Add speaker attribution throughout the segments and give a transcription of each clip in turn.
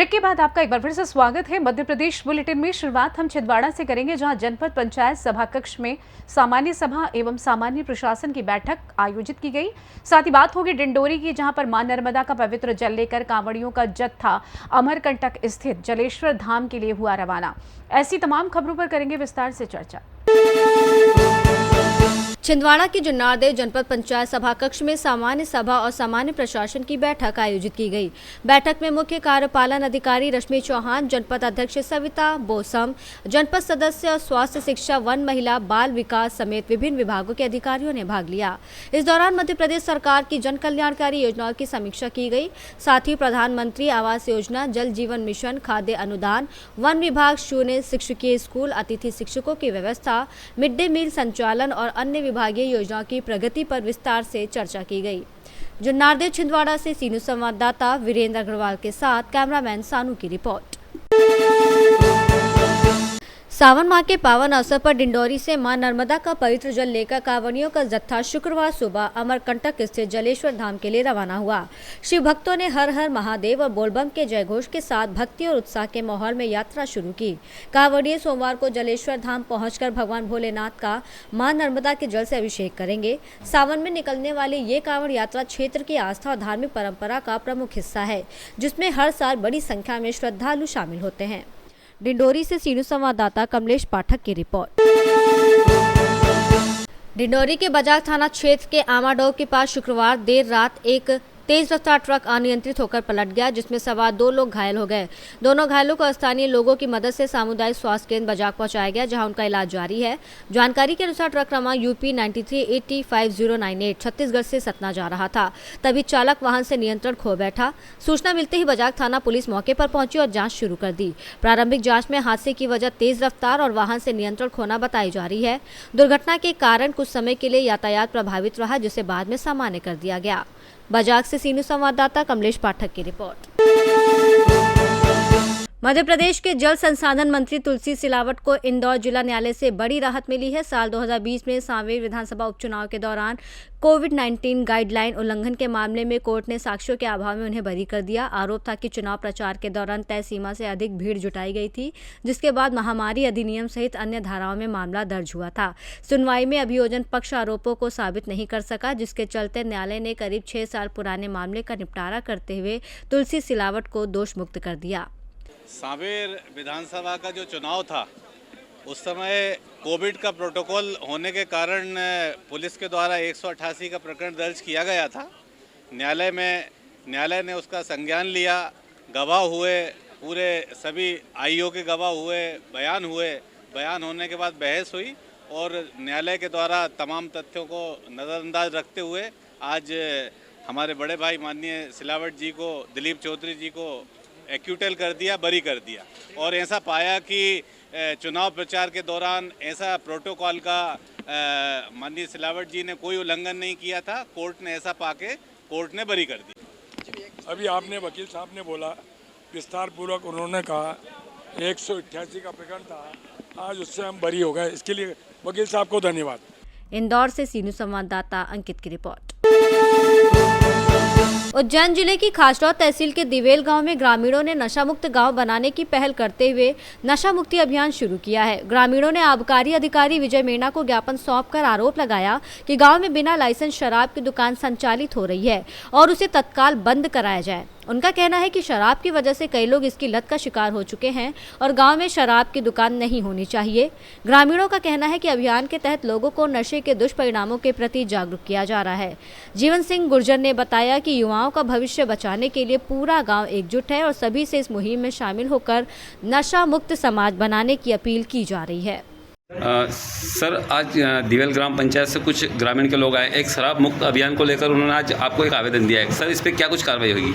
Speaker 1: Break के बाद आपका एक बार फिर से स्वागत है। मध्य प्रदेश बुलेटिन में शुरुआत हम छिंदवाड़ा से करेंगे, जहां जनपद पंचायत सभा कक्ष में सामान्य सभा एवं सामान्य प्रशासन की बैठक आयोजित की गई। साथ ही बात होगी डिंडोरी की, जहां पर मां नर्मदा का पवित्र जल लेकर कांवड़ियों का जत्था अमरकंटक स्थित जलेश्वर धाम के लिए हुआ रवाना। ऐसी तमाम खबरों पर करेंगे विस्तार से चर्चा।
Speaker 2: छिंदवाड़ा की जुन्नारदेव जनपद पंचायत सभा कक्ष में सामान्य सभा और सामान्य प्रशासन की बैठक आयोजित की गई। बैठक में मुख्य कार्यपालन अधिकारी रश्मि चौहान, जनपद अध्यक्ष सविता बोसम, जनपद सदस्य स्वास्थ्य, शिक्षा, वन, महिला, बाल विकास समेत विभिन्न विभागों के अधिकारियों ने भाग लिया। इस दौरान मध्य प्रदेश सरकार की जन कल्याणकारी योजनाओं की समीक्षा की गई। साथ ही प्रधानमंत्री आवास योजना, जल जीवन मिशन, खाद्य अनुदान, वन विभाग, शून्य शिक्षकीय स्कूल, अतिथि शिक्षकों की व्यवस्था, मिड डे मील संचालन और अन्य विभागीय योजनाओं की प्रगति पर विस्तार से चर्चा की गई। जुन्नारदेव छिंदवाड़ा से सीनू संवाददाता वीरेंद्र अग्रवाल के साथ कैमरामैन सानू की रिपोर्ट। सावन माह के पावन अवसर पर डिंडोरी से मां नर्मदा का पवित्र जल लेकर कांवड़ियों का जत्था शुक्रवार सुबह अमरकंटक स्थित जलेश्वर धाम के लिए रवाना हुआ। शिव भक्तों ने हर हर महादेव और बोलबम के जयघोष के साथ भक्ति और उत्साह के माहौल में यात्रा शुरू की। कांवड़िए सोमवार को जलेश्वर धाम पहुंचकर भगवान भोलेनाथ का मां नर्मदा के जल से अभिषेक करेंगे। सावन में निकलने वाली ये कांवड़ यात्रा क्षेत्र की आस्था और धार्मिक परंपरा का प्रमुख हिस्सा है, जिसमें हर साल बड़ी संख्या में श्रद्धालु शामिल होते हैं। डिंडोरी से सीनू संवाददाता कमलेश पाठक की रिपोर्ट। डिंडोरी के बजाज थाना क्षेत्र के आमाडोह के पास शुक्रवार देर रात एक तेज रफ्तार ट्रक अनियंत्रित होकर पलट गया, जिसमें सवार 2 लोग घायल हो गए। दोनों घायलों को स्थानीय लोगों की मदद से सामुदायिक स्वास्थ्य केंद्र बजाग पहुंचाया गया, जहां उनका इलाज जारी है। जानकारी के अनुसार ट्रक क्रमांक UP 93805098 छत्तीसगढ़ से सतना जा रहा था। तभी चालक वाहन से नियंत्रण खो बैठा। सूचना मिलते ही बजाग थाना पुलिस मौके पर पहुंची और जांच शुरू कर दी। प्रारंभिक जांच में हादसे की वजह तेज रफ्तार और वाहन से नियंत्रण खोना बताई जा रही है। दुर्घटना के कारण कुछ समय के लिए यातायात प्रभावित रहा, जिसे बाद में सामान्य कर दिया गया। बजाग से सीनू संवाददाता कमलेश पाठक की रिपोर्ट। मध्य प्रदेश के जल संसाधन मंत्री तुलसी सिलावट को इंदौर जिला न्यायालय से बड़ी राहत मिली है। साल 2020 में सांवेर विधानसभा उपचुनाव के दौरान कोविड-19 गाइडलाइन उल्लंघन के मामले में कोर्ट ने साक्ष्यों के अभाव में उन्हें बरी कर दिया। आरोप था कि चुनाव प्रचार के दौरान तय सीमा से अधिक भीड़ जुटाई गई थी, जिसके बाद महामारी अधिनियम सहित अन्य धाराओं में मामला दर्ज हुआ था। सुनवाई में अभियोजन पक्ष आरोपों को साबित नहीं कर सका, जिसके चलते न्यायालय ने करीब 6 साल पुराने मामले का निपटारा करते हुए तुलसी सिलावट को दोष मुक्त कर दिया।
Speaker 3: सांवेर विधानसभा का जो चुनाव था, उस समय कोविड का प्रोटोकॉल होने के कारण पुलिस के द्वारा 188 का प्रकरण दर्ज किया गया था। न्यायालय ने उसका संज्ञान लिया। गवाह हुए, पूरे सभी आईओ के गवाह हुए, बयान होने के बाद बहस हुई और न्यायालय के द्वारा तमाम तथ्यों को नज़रअंदाज रखते हुए आज हमारे बड़े भाई माननीय सिलावट जी को, दिलीप चौधरी जी को एक्यूटल कर दिया, बरी कर दिया। और ऐसा पाया कि चुनाव प्रचार के दौरान ऐसा प्रोटोकॉल का माननीय सिलावट जी ने कोई उल्लंघन नहीं किया था। कोर्ट ने ऐसा पाके कोर्ट ने बरी कर दी।
Speaker 4: अभी आपने वकील साहब ने बोला, विस्तार पूर्वक उन्होंने कहा 188 का प्रकरण था, आज उससे हम बरी हो गए। इसके लिए वकील साहब को धन्यवाद।
Speaker 2: इंदौर से सीनू संवाददाता अंकित की रिपोर्ट। उज्जैन जिले की खाचरौद तहसील के दिवेल गांव में ग्रामीणों ने नशा मुक्त गांव बनाने की पहल करते हुए नशा मुक्ति अभियान शुरू किया है। ग्रामीणों ने आबकारी अधिकारी विजय मीणा को ज्ञापन सौंपकर आरोप लगाया कि गांव में बिना लाइसेंस शराब की दुकान संचालित हो रही है और उसे तत्काल बंद कराया जाए। उनका कहना है कि शराब की वजह से कई लोग इसकी लत का शिकार हो चुके हैं और गांव में शराब की दुकान नहीं होनी चाहिए। ग्रामीणों का कहना है कि अभियान के तहत लोगों को नशे के दुष्परिणामों के प्रति जागरूक किया जा रहा है। जीवन सिंह गुर्जर ने बताया कि युवाओं का भविष्य बचाने के लिए पूरा गांव एकजुट है और सभी से इस मुहिम में शामिल होकर नशा मुक्त समाज बनाने की अपील की जा रही है।
Speaker 5: सर, आज दिवेल ग्राम पंचायत से कुछ ग्रामीण के लोग आए, एक शराब मुक्त अभियान को लेकर उन्होंने आज आपको एक आवेदन दिया है। सर, इस पर क्या कुछ कार्रवाई होगी?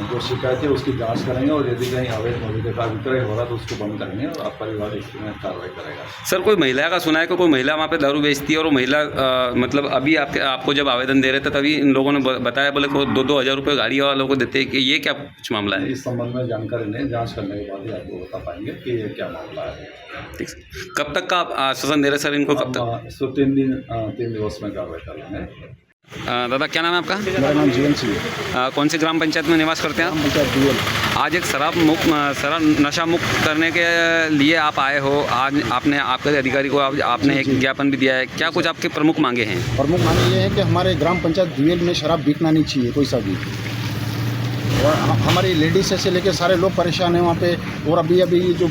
Speaker 6: जो शिकायत है उसकी जांच करेंगे और यदि कहीं अवैध मौजूदा का विक्रय हो रहा तो उसको बंद करेंगे और आपका विभाग इसमें कार्रवाई करेगा।
Speaker 5: सर, कोई महिला का सुना है कि कोई महिला वहाँ पे दारू बेचती है और वो महिला मतलब अभी आपको जब आवेदन दे रहे थे तभी इन लोगों ने बताया, बोले को 2-2 हज़ार रुपये गाड़ी वालों को देते हैं कि ये क्या कुछ मामला है?
Speaker 6: इस संबंध में जानकारी लें, जाँच करने के बाद ही आपको बता पाएंगे कि ये क्या मामला है।
Speaker 5: ठीक सर, कब तक का आप आश्वासन दे रहे सर इनको? कब तक?
Speaker 6: 3 दिवस में कार्रवाई कर लेंगे।
Speaker 5: दादा क्या नाम है आपका?
Speaker 7: मेरा नाम जीवन सिंह है।
Speaker 5: कौन सी ग्राम पंचायत में निवास करते हैं आप?
Speaker 7: पंचायत डीएल।
Speaker 5: आज एक शराब नशा मुक्त करने के लिए आप आए हो। आज आपने आपके अधिकारी को आपने एक ज्ञापन भी दिया है। क्या कुछ आपके प्रमुख मांगे हैं?
Speaker 7: प्रमुख मांगे ये है कि हमारे ग्राम पंचायत डीएल में शराब बिकना नहीं चाहिए कोई सा भी। और हमारी लेडीज से लेकर सारे लोग परेशान हैं वहाँ पे। और अभी जो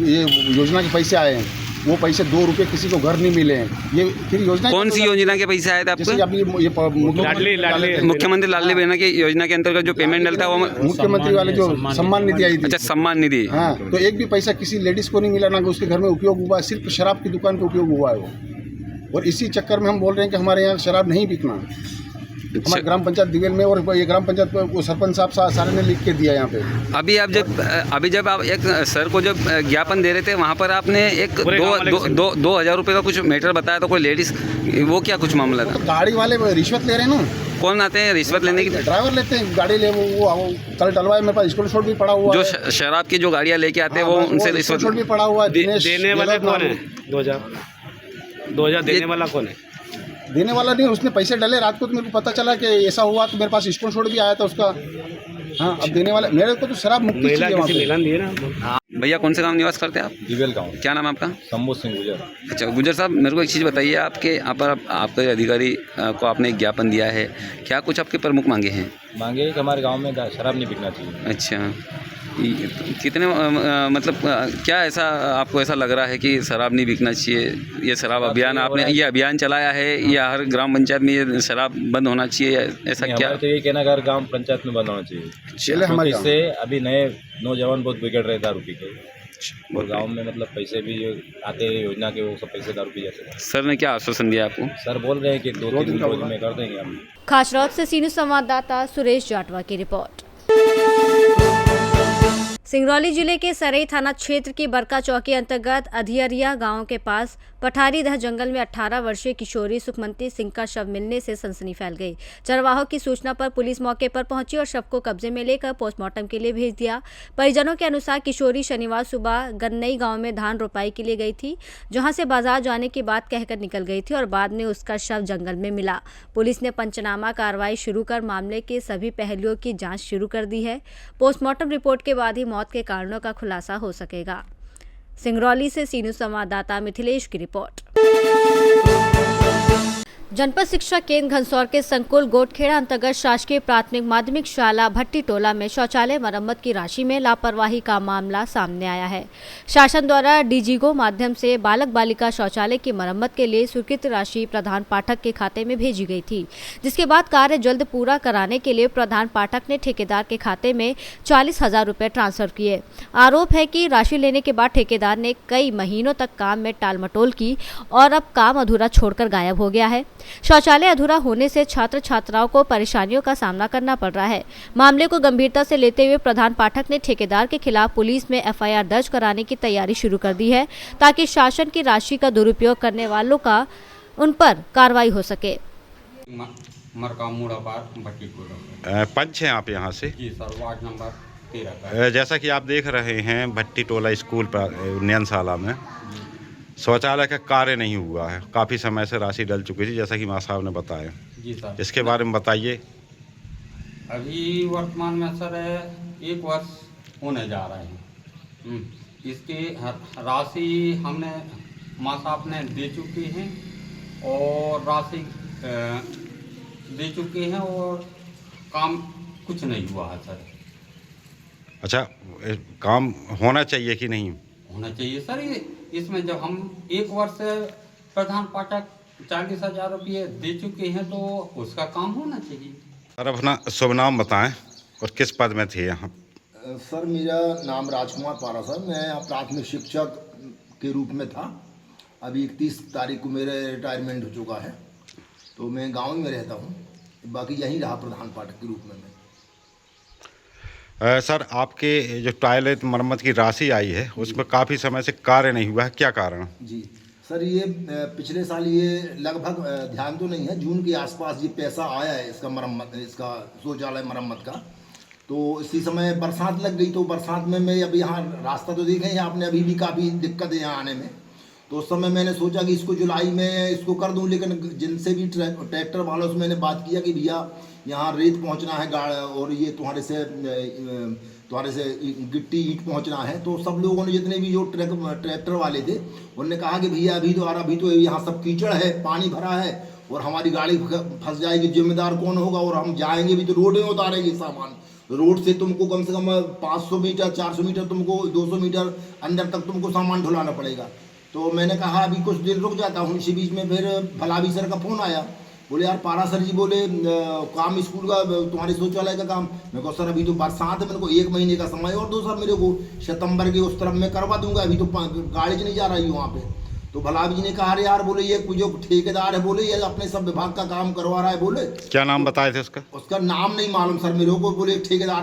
Speaker 7: ये योजना के पैसे आए हैं वो पैसे 2 रुपये किसी को घर नहीं मिले हैं। ये फिर योजना
Speaker 5: कौन सी योजना के पैसे आए थे
Speaker 7: जैसे
Speaker 5: आपको?
Speaker 7: अभी ये
Speaker 5: मुख्यमंत्री लाडली बहना की योजना के अंतर्गत जो पेमेंट डलता है वो
Speaker 7: मुख्यमंत्री वाले जो सम्मान निधि आई थी।
Speaker 5: अच्छा, सम्मान निधि।
Speaker 7: हाँ, तो एक भी पैसा किसी लेडीज को नहीं मिला, ना उसके घर में उपयोग हुआ है। सिर्फ शराब की दुकान पे उपयोग हुआ है वो। और इसी चक्कर में हम बोल रहे हैं कि हमारे यहाँ शराब नहीं बिकना हमारे ग्राम पंचायत दिवेल में। और ये ग्राम पंचायत वो सरपंच साहब सारे ने लिख के दिया यहाँ पे।
Speaker 5: अभी जब आप एक सर को जब ज्ञापन दे रहे थे वहाँ पर आपने एक 2,000 रुपये का कुछ मैटर बताया था। कोई लेडीज, वो क्या कुछ मामला था?
Speaker 7: तो गाड़ी वाले रिश्वत ले रहे हैं ना।
Speaker 5: कौन आते हैं रिश्वत लेने की?
Speaker 7: ड्राइवर लेते हैं गाड़ी ले। वो कल डलवाए मेरे पास स्कूल शॉट भी पड़ा हुआ
Speaker 5: जो
Speaker 7: है।
Speaker 5: शराब की जो गाड़ियाँ लेके आते हैं वो उनसे रिश्वत
Speaker 7: शॉट भी पड़ा हुआ है।
Speaker 8: देने वाला कौन है? 2000 देने वाला कौन है?
Speaker 7: देने वाला नहीं, उसने पैसे डले रात को। तो मेरे को पता चला कि ऐसा हुआ तो मेरे पास स्कूल शॉट भी आया था उसका। हाँ, अब देने वाला मेरे को तो शराब मुक्ति चाहिए वहाँ पे।
Speaker 5: भैया कौन से गांव निवास करते हैं आप?
Speaker 6: दिवेल गाँव।
Speaker 5: क्या नाम है आपका?
Speaker 6: शंभू सिंह गुजर।
Speaker 5: अच्छा गुजर साहब, मेरे को एक चीज़ बताइए। आपके यहाँ पर आपके अधिकारी को आपने एक ज्ञापन दिया है। क्या कुछ आपके प्रमुख मांगे हैं?
Speaker 6: मांगे कि हमारे गांव में शराब नहीं बिकना चाहिए।
Speaker 5: अच्छा, कितने मतलब क्या ऐसा आपको ऐसा लग रहा है कि शराब नहीं बिकना चाहिए? ये शराब अभियान आपने ये अभियान चलाया है या हर ग्राम पंचायत में ये शराब बंद होना चाहिए, ऐसा क्या?
Speaker 6: तो ये कहना हर ग्राम पंचायत में बंद होना चाहिए।
Speaker 7: हमारे
Speaker 6: इससे अभी नए नौजवान बहुत बिगड़ रहे दारू पी के। और गांव में मतलब पैसे भी जो आते हैं योजना के वो सब पैसे दारू पी जाते हैं।
Speaker 5: सर ने क्या आश्वासन दिया आपको?
Speaker 6: सर बोल रहे हैं कि 2-3 रोज में कर देंगे हम।
Speaker 2: खासरौद से सीनू संवाददाता सुरेश जाटवा की रिपोर्ट। सिंगरौली जिले के सरई थाना क्षेत्र की बरका चौकी अंतर्गत अधियरिया गांव के पास पठारीदह जंगल में 18 वर्षीय किशोरी सुखमंती सिंह का शव मिलने से सनसनी फैल गई। चरवाहों की सूचना पर पुलिस मौके पर पहुंची और शव को कब्जे में लेकर पोस्टमार्टम के लिए भेज दिया। परिजनों के अनुसार किशोरी शनिवार सुबह गन्नई गांव में धान रोपाई के लिए गई थी, जहां से बाजार जाने की बात कहकर निकल गई थी और बाद में उसका शव जंगल में मिला। पुलिस ने पंचनामा कार्रवाई शुरू कर मामले के सभी पहलुओं की जाँच शुरू कर दी है। पोस्टमार्टम रिपोर्ट के बाद ही मौत के कारणों का खुलासा हो सकेगा। सिंगरौली से सीनू संवाददाता मिथिलेश की रिपोर्ट। जनपद शिक्षा केंद्र घनसौर के संकुल गोटखेड़ा अंतर्गत शासकीय प्राथमिक माध्यमिक शाला भट्टी टोला में शौचालय मरम्मत की राशि में लापरवाही का मामला सामने आया है। शासन द्वारा डीजीगो माध्यम से बालक बालिका शौचालय की मरम्मत के लिए स्वीकृत राशि प्रधान पाठक के खाते में भेजी गई थी, जिसके बाद कार्य जल्द पूरा कराने के लिए प्रधान पाठक ने ठेकेदार के खाते में 40,000 रुपये ट्रांसफर किए। आरोप है कि राशि लेने के बाद ठेकेदार ने कई महीनों तक काम में टालमटोल की और अब काम अधूरा छोड़कर गायब हो गया है। शौचालय अधूरा होने से छात्र छात्राओं को परेशानियों का सामना करना पड़ रहा है। मामले को गंभीरता से लेते हुए प्रधान पाठक ने ठेकेदार के खिलाफ पुलिस में एफआईआर दर्ज कराने की तैयारी शुरू कर दी है, ताकि शासन की राशि का दुरुपयोग करने वालों का उन पर कार्रवाई हो सके।
Speaker 9: पंच हैं आप यहाँ से?
Speaker 10: जी सर, वार्ड नंबर 13
Speaker 9: जैसा कि आप देख रहे हैं भट्टी टोला स्कूल उन्नयनशाला में शौचालय का कार्य नहीं हुआ है। काफ़ी समय से राशि डल चुकी थी, जैसा कि मां साहब ने बताया।
Speaker 10: जी सर,
Speaker 9: इसके बारे में बताइए।
Speaker 10: अभी वर्तमान में सर 1 वर्ष होने जा रहे हैं। इसकी राशि हमने मां साहब ने दे चुकी हैं और राशि दे चुके हैं और काम कुछ नहीं हुआ है सर।
Speaker 9: अच्छा, काम होना चाहिए कि नहीं
Speaker 10: होना चाहिए सर? इसमें जब हम 1 वर्ष प्रधान पाठक 40,000 रुपये दे चुके हैं तो उसका काम होना चाहिए।
Speaker 9: सर अपना शुभ नाम बताएं और किस पद में थे यहाँ?
Speaker 11: सर मेरा नाम राजकुमार पारा सर, मैं यहाँ प्राथमिक शिक्षक के रूप में था। अभी 31 तारीख को मेरा रिटायरमेंट हो चुका है, तो मैं गांव में रहता हूँ, बाकी यहीं रहा प्रधान पाठक के रूप में मैं।
Speaker 9: सर आपके जो टॉयलेट मरम्मत की राशि आई है उसमें काफ़ी समय से कार्य नहीं हुआ है, क्या कारण?
Speaker 11: जी सर, ये पिछले साल ये लगभग ध्यान तो नहीं है, जून के आसपास ये पैसा आया है इसका शौचालय मरम्मत का। तो इसी समय बरसात लग गई, तो बरसात में मैं अभी यहाँ रास्ता तो देखें आपने, अभी भी काफ़ी दिक्कत है यहाँ आने में। तो उस समय मैंने सोचा कि इसको जुलाई में इसको कर दूं, लेकिन जिनसे भी ट्रैक्टर वालों से मैंने बात किया कि भैया यहाँ रेत पहुँचना है और ये तुम्हारे से गिट्टी ईंट पहुँचना है। तो सब लोगों ने, जितने भी जो ट्रैक्टर वाले थे, उन्होंने कहा कि भैया अभी तो यहाँ सब कीचड़ है, पानी भरा है और हमारी गाड़ी फंस जाएगी, जिम्मेदार कौन होगा, और हम जाएंगे भी तो रोड में उतारेंगे सामान। रोड से तुमको कम से कम 500 मीटर 400 मीटर तुमको 200 मीटर अंदर तक तुमको सामान ढुलाना पड़ेगा। तो मैंने कहा अभी कुछ दिन रुक जाता हूँ। इसी बीच में फिर भलावी सर का फ़ोन आया, बोले यार पारा सर जी, बोले काम स्कूल का, तुम्हारे शौचालय का काम। मैं कहा सर अभी तो बरसात है, मेरे को 1 महीने का समय और दो सर, मेरे को सितंबर के उस तरफ में करवा दूंगा, अभी तो गाड़ी नहीं जा रही वहाँ पे। तो भलावी जी ने कहा अरे यार, बोले ये जो ठेकेदार है, बोले ये अपने सब विभाग का काम करवा रहा है। बोले
Speaker 9: क्या नाम बताए थे उसका
Speaker 11: नाम नहीं मालूम सर मेरे को। बोले ठेकेदार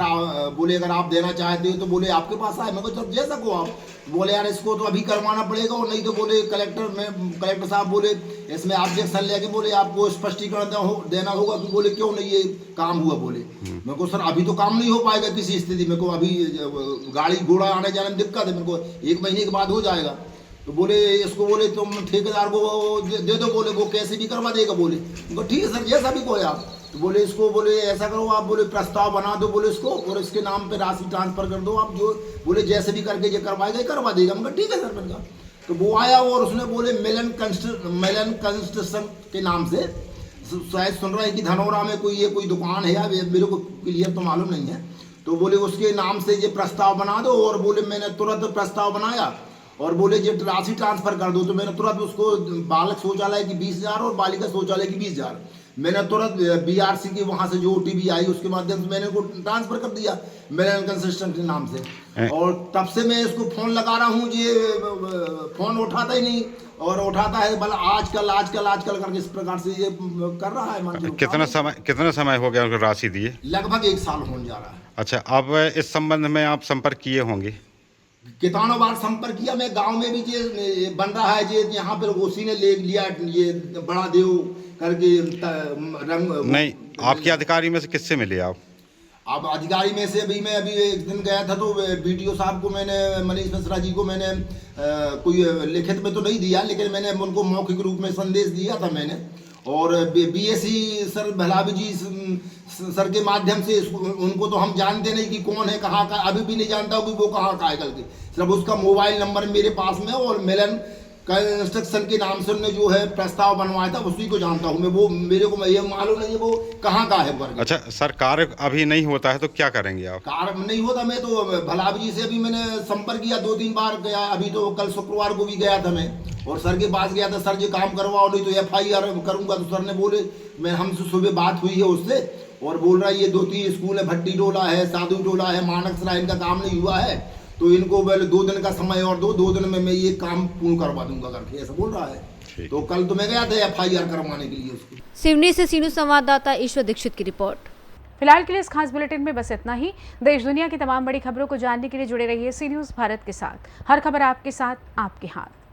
Speaker 11: बोले अगर आप देना चाहते हो तो बोले आपके पास आए। मैं कहा सर जैसा को आप। बोले यार इसको तो अभी करवाना पड़ेगा, और नहीं तो बोले कलेक्टर साहब बोले इसमें ऑब्जेक्शन लेके बोले आपको स्पष्टीकरण देना होगा कि बोले क्यों नहीं ये काम हुआ। बोले मेरे को सर अभी तो काम नहीं हो पाएगा किसी स्थिति में, को अभी गाड़ी घोड़ा आने जाने में दिक्कत है, मेरे को 1 महीने के बाद हो जाएगा। तो बोले इसको, बोले तुम ठेकेदार को दे दो, बोले वो कैसे भी करवा देगा। बोले उनको ठीक है सर, जैसा भी कोई आप। तो बोले इसको, बोले ऐसा करो आप, बोले प्रस्ताव बना दो बोले इसको, और इसके नाम पे राशि ट्रांसफर कर दो आप, जो बोले जैसे भी करके ये करवाएगा करवा देगा। मैं ठीक है सर। मैंने कहा तो वो आया और उसने बोले मेलन कंस्ट्रक्शन के नाम से, शायद सुन रहे हैं कि धनौरा में कोई दुकान है, या मेरे को क्लियर तो मालूम नहीं है। तो बोले उसके नाम से ये प्रस्ताव बना दो, और बोले मैंने तुरंत प्रस्ताव बनाया और बोले ये राशि ट्रांसफर कर दो। तो मैंने तुरंत उसको बालक शौचालय की 20,000 और बालिका शौचालय की 20,000 मैंने तुरंत BRC की वहाँ से जो OTP आई उसके माध्यम से मैंने को ट्रांसफर कर दिया मेलन कंस्ट्रक्शन के नाम से। और तब से मैं इसको फ़ोन लगा रहा हूँ, ये फ़ोन उठाता ही नहीं, और उठाता है भला आजकल करके इस प्रकार से ये कर रहा है।
Speaker 9: कितना समय हो गया उनको राशि दिए?
Speaker 11: लगभग 1 साल होने जा रहा है।
Speaker 9: अच्छा, अब इस संबंध में आप संपर्क किए होंगे?
Speaker 11: कितनों बार संपर्क किया मैं। गांव में भी ये बन रहा है, ये यहाँ पर उसी ने ले लिया, ये बड़ा देव करके रंग
Speaker 9: नहीं। आपके अधिकारी में से किससे मिले आप?
Speaker 11: अब अधिकारी में से मैं अभी एक दिन गया था, तो BDO साहब को मैंने, मनीष मिश्रा जी को मैंने कोई लिखित में तो नहीं दिया, लेकिन मैंने उनको मौखिक रूप में संदेश दिया था मैंने। और BSc सर भलावी जी सर के माध्यम से उनको तो हम जानते नहीं कि कौन है, कहाँ का, अभी भी नहीं जानता हूँ कि वो कहाँ का है करके। सिर्फ उसका मोबाइल नंबर मेरे पास में, और मेलन कंस्ट्रक्शन के नाम से उन्होंने जो है प्रस्ताव बनवाया था उसी को जानता हूँ मैं। वो मेरे को ये मालूम नहीं है वो कहाँ का है करके।
Speaker 9: अच्छा सर, कार्य अभी नहीं होता है तो क्या करेंगे आप?
Speaker 11: कार्य नहीं होता, मैं तो भलावी जी से अभी मैंने संपर्क किया, 2-3 बार गया। अभी तो कल शुक्रवार को भी गया था मैं, और सर के पास गया था, सर जी काम करवाओ नहीं तो FIR करूँगा। तो सर ने बोले, हमसे सुबह बात हुई है उससे, और बोल रहा है ये 2-3 स्कूल है, भट्टी टोला है, साधु टोला है, मानक सराय, इनका काम नहीं हुआ है, तो इनको पहले 2 दिन का समय और 2 दिन में मैं ये काम पूर्ण करवा दूंगा करके ऐसा बोल रहा है। तो कल तो मैं गया था FIR करवाने के लिए उसको।
Speaker 2: सिवनी से सीनू संवाददाता ईश्वर दीक्षित की रिपोर्ट।
Speaker 1: फिलहाल के लिए इस खास बुलेटिन में बस इतना ही। देश दुनिया की तमाम बड़ी खबरों को जानने के लिए जुड़े रहिए सी न्यूज़ भारत के साथ। हर खबर आपके साथ, आपके हाथ।